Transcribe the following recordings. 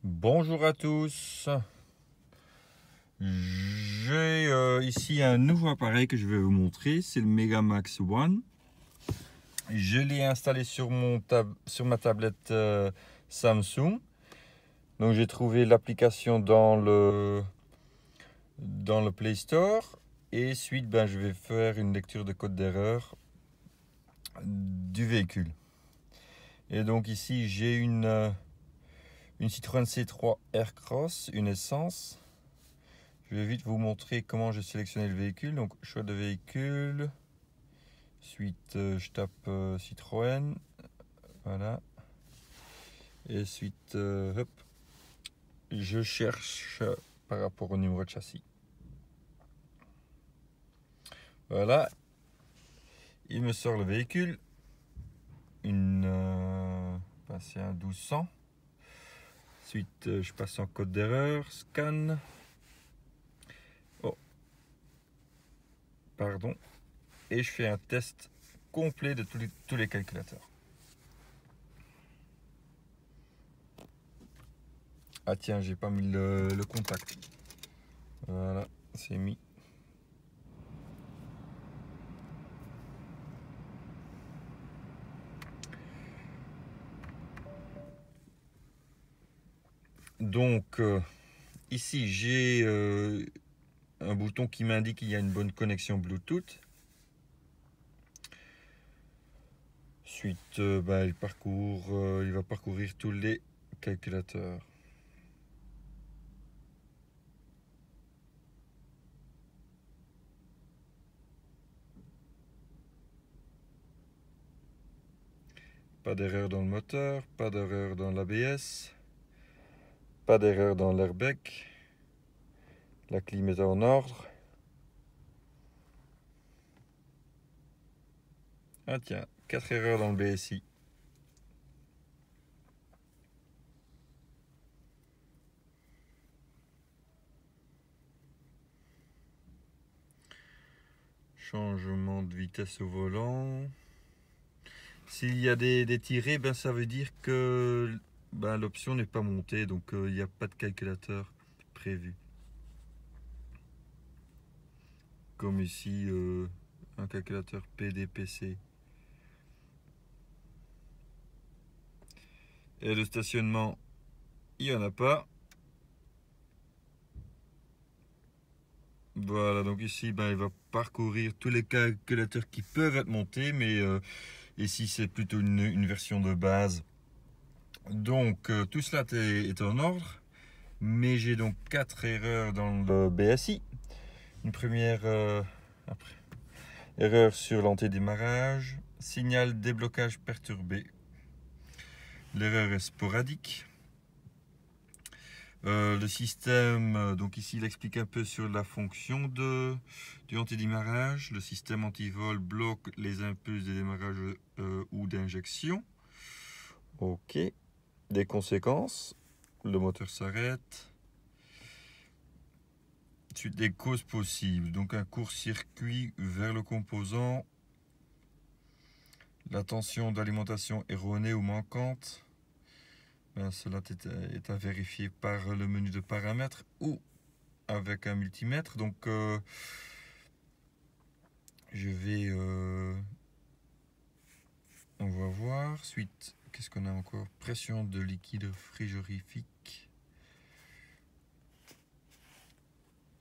Bonjour à tous. J'ai ici un nouveau appareil que je vais vous montrer. C'est le Megamax One. Je l'ai installé sur ma tablette Samsung. Donc j'ai trouvé l'application dans le Play Store. Et suite, je vais faire une lecture de code d'erreur du véhicule. Et donc ici j'ai une Citroën C3 Aircross, une essence. Je vais vite vous montrer comment j'ai sélectionné le véhicule. Donc choix de véhicule. Suite je tape Citroën. Voilà. Et suite hop. Je cherche par rapport au numéro de châssis. Voilà. Il me sort le véhicule. C'est un 1200. Suite je passe en code d'erreur. Scan. Oh. Pardon. Et je fais un test complet de tous les calculateurs. Ah tiens, j'ai pas mis le contact. Voilà, c'est mis. Donc ici j'ai un bouton qui m'indique qu'il y a une bonne connexion Bluetooth. Suite il va parcourir tous les calculateurs. Pas d'erreur dans le moteur, pas d'erreur dans l'ABS, pas d'erreur dans l'airbag. La clim est en ordre. Ah tiens, 4 erreurs dans le BSI. Changement de vitesse au volant. S'il y a des tirés, ça veut dire que l'option n'est pas montée, donc il n'y a pas de calculateur prévu. Comme ici, un calculateur PDPC. Et le stationnement, il n'y en a pas. Voilà, donc ici, il va parcourir tous les calculateurs qui peuvent être montés, mais ici, c'est plutôt une version de base. Donc, tout cela est en ordre, mais j'ai donc 4 erreurs dans le BSI. Une première erreur sur l'antidémarrage, signal déblocage perturbé. L'erreur est sporadique. Le système, donc ici il explique un peu sur la fonction du antidémarrage. Le système antivol bloque les impulses de démarrage ou d'injection. Ok. Des conséquences, le moteur s'arrête. Ensuite, des causes possibles. Donc un court-circuit vers le composant. La tension d'alimentation erronée ou manquante. Cela est à vérifier par le menu de paramètres ou avec un multimètre. Donc je vais on va voir. Suite, qu'est-ce qu'on a encore? Pression de liquide frigorifique.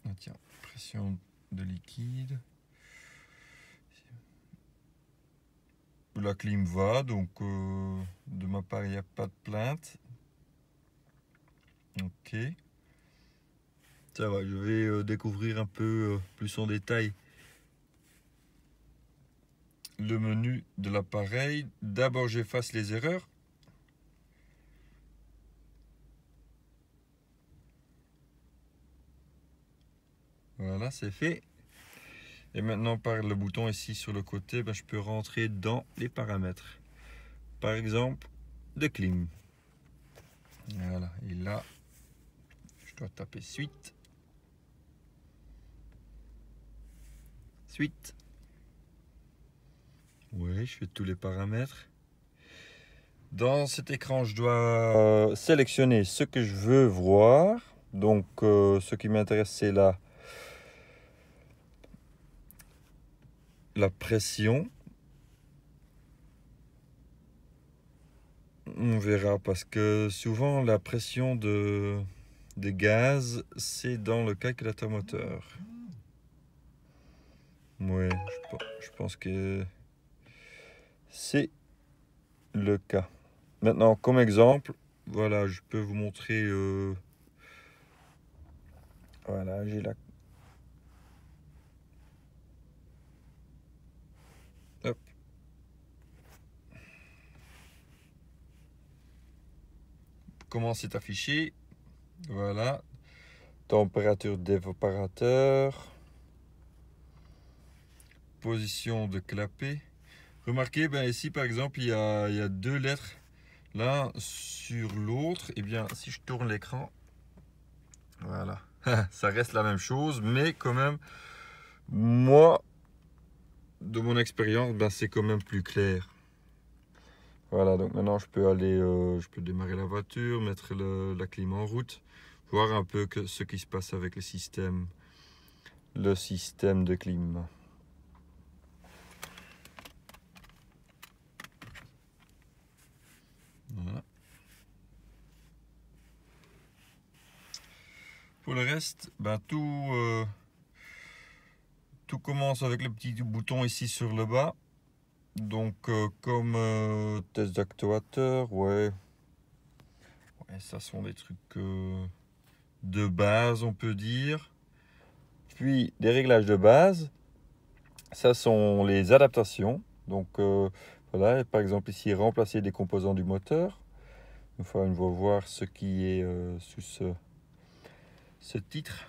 Ah tiens, pression de liquide. La clim va, donc de ma part il n'y a pas de plainte. Ok. Ça va, je vais découvrir un peu plus en détail le menu de l'appareil. D'abord j'efface les erreurs. Voilà, c'est fait. Et maintenant par le bouton ici sur le côté, je peux rentrer dans les paramètres. Par exemple, de clim. Voilà, et là, je dois taper suite. Suite. Oui, je fais tous les paramètres. Dans cet écran, je dois sélectionner ce que je veux voir. Donc, ce qui m'intéresse, c'est la pression. On verra parce que souvent la pression des gaz, c'est dans le calculateur moteur. Ouais, je pense que c'est le cas. Maintenant, comme exemple, voilà, je peux vous montrer. Voilà, j'ai la. Hop. Comment c'est affiché? Voilà. Température d'évaporateur. Position de clapet. Remarquez, ben ici par exemple, il y a deux lettres l'un sur l'autre. Et bien, si je tourne l'écran, voilà, ça reste la même chose, mais quand même, moi, de mon expérience, ben, c'est quand même plus clair. Voilà, donc maintenant je peux aller, je peux démarrer la voiture, mettre la clim en route, voir un peu ce qui se passe avec le système de clim. Voilà. Pour le reste, ben tout commence avec le petit bouton ici sur le bas. Donc comme test d'actuateur, ouais, ça sont des trucs de base, on peut dire. Puis des réglages de base, ça sont les adaptations. Donc voilà, par exemple ici remplacer des composants du moteur. Une fois on va voir ce qui est sous ce titre.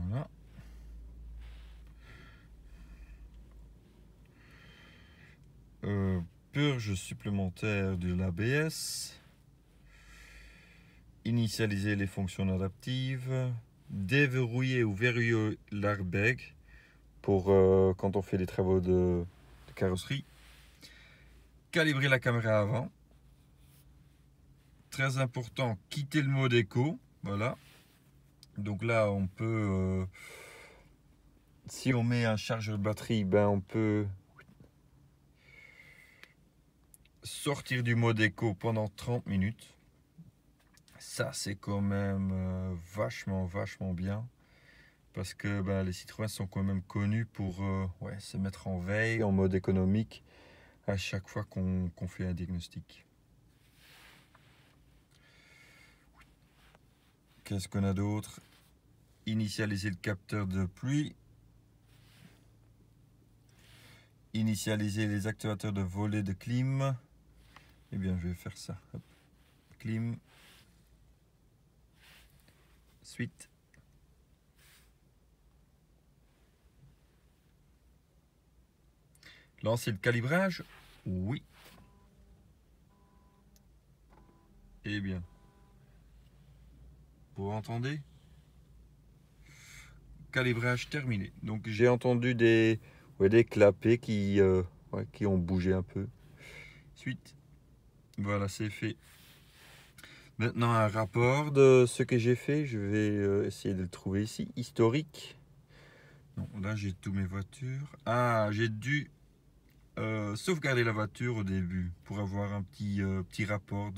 Voilà. Purge supplémentaire de l'ABS. Initialiser les fonctions adaptives. Déverrouiller ou verrouiller l'airbag pour quand on fait des travaux de carrosserie. Calibrer la caméra avant. Très important, quitter le mode éco. Voilà. Donc là, on peut, si on met un chargeur de batterie, ben on peut sortir du mode éco pendant 30 minutes. Ça, c'est quand même vachement bien. Parce que ben, les Citroën sont quand même connus pour ouais, se mettre en veille, en mode économique, à chaque fois qu'on fait un diagnostic. Qu'est-ce qu'on a d'autre? Initialiser le capteur de pluie. Initialiser les actuateurs de volet de clim. Eh bien, je vais faire ça. Hop. Clim. Suite. Lancer le calibrage. Oui. Eh bien. Vous entendez? Calibrage terminé. Donc j'ai entendu des clapets qui ont bougé un peu. Suite. Voilà, c'est fait. Maintenant un rapport de ce que j'ai fait. Je vais essayer de le trouver ici. Historique. Non, là j'ai toutes mes voitures. Ah, j'ai dû sauvegarder la voiture au début pour avoir un petit rapport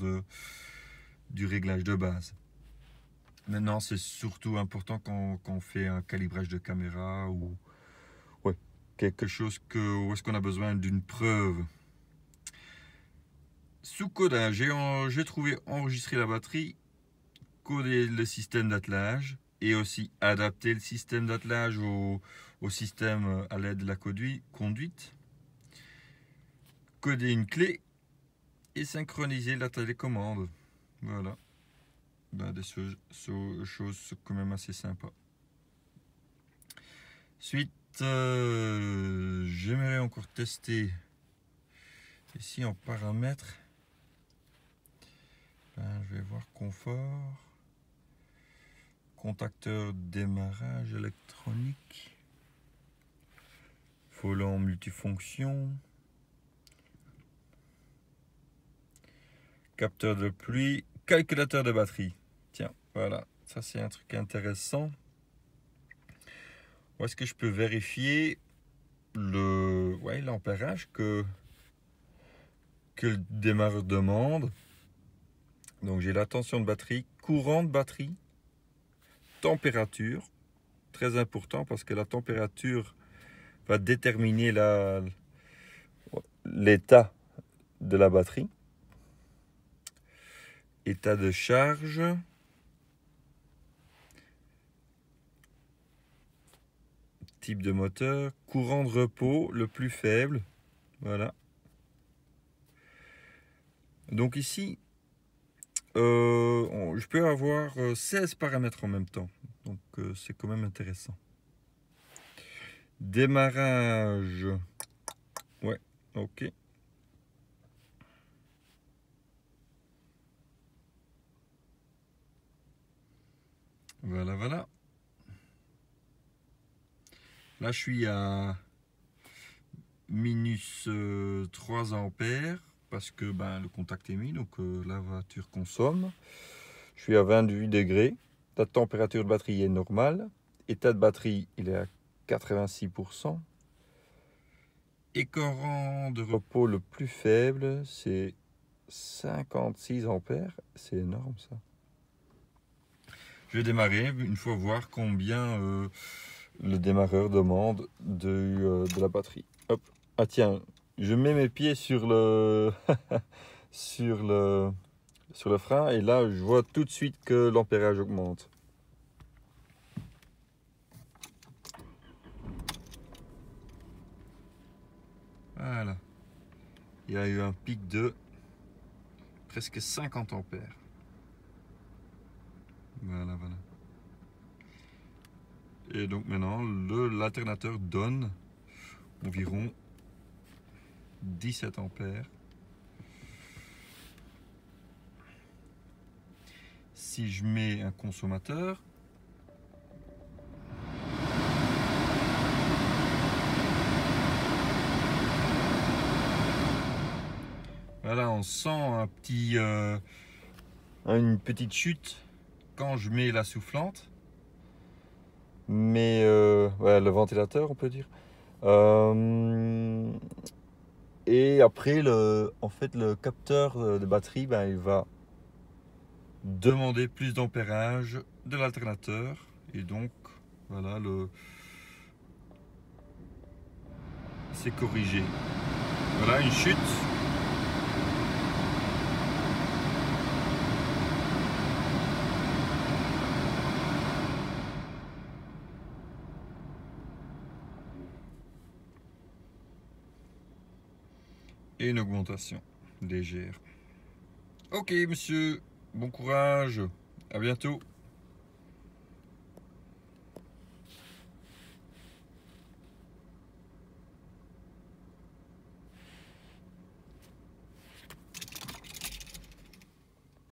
du réglage de base. Maintenant, c'est surtout important quand on fait un calibrage de caméra ou ouais, quelque chose où est-ce qu'on a besoin d'une preuve. Sous codage, j'ai trouvé enregistrer la batterie, coder le système d'attelage et aussi adapter le système d'attelage au système à l'aide de la conduite. Coder une clé et synchroniser la télécommande. Voilà. Ben, des choses quand même assez sympas. Suite, j'aimerais encore tester ici en paramètres. Ben, je vais voir confort. contacteur démarrage électronique, volant multifonction, capteur de pluie, calculateur de batterie. Tiens, voilà, ça c'est un truc intéressant. Où est-ce que je peux vérifier l'ampérage que le démarreur demande? Donc j'ai la tension de batterie, courant de batterie, température, très important parce que la température va déterminer l'état de la batterie, état de charge, type de moteur, courant de repos le plus faible, voilà. Donc ici, je peux avoir 16 paramètres en même temps, donc c'est quand même intéressant. Démarrage, ouais, ok. Voilà, voilà. Là, je suis à minus 3 ampères parce que le contact est mis, donc la voiture consomme. Je suis à 28 degrés. La température de batterie est normale. État de batterie, il est à 86%. Et courant de repos le plus faible, c'est 56 ampères. C'est énorme ça. Je vais démarrer une fois voir combien le démarreur demande de la batterie. Hop. Ah tiens, je mets mes pieds sur le sur le frein et là je vois tout de suite que l'ampérage augmente. Voilà. Il y a eu un pic de presque 50 ampères. Voilà, voilà. Et donc maintenant, l'alternateur donne environ 17 ampères. Si je mets un consommateur, voilà, on sent une petite chute quand je mets la soufflante. Mais ouais, le ventilateur, on peut dire. Et après, en fait, le capteur de batterie, il va demander plus d'ampérage de l'alternateur. Et donc, voilà, c'est corrigé. Voilà, une chute. Et une augmentation légère. Ok, monsieur, bon courage, à bientôt.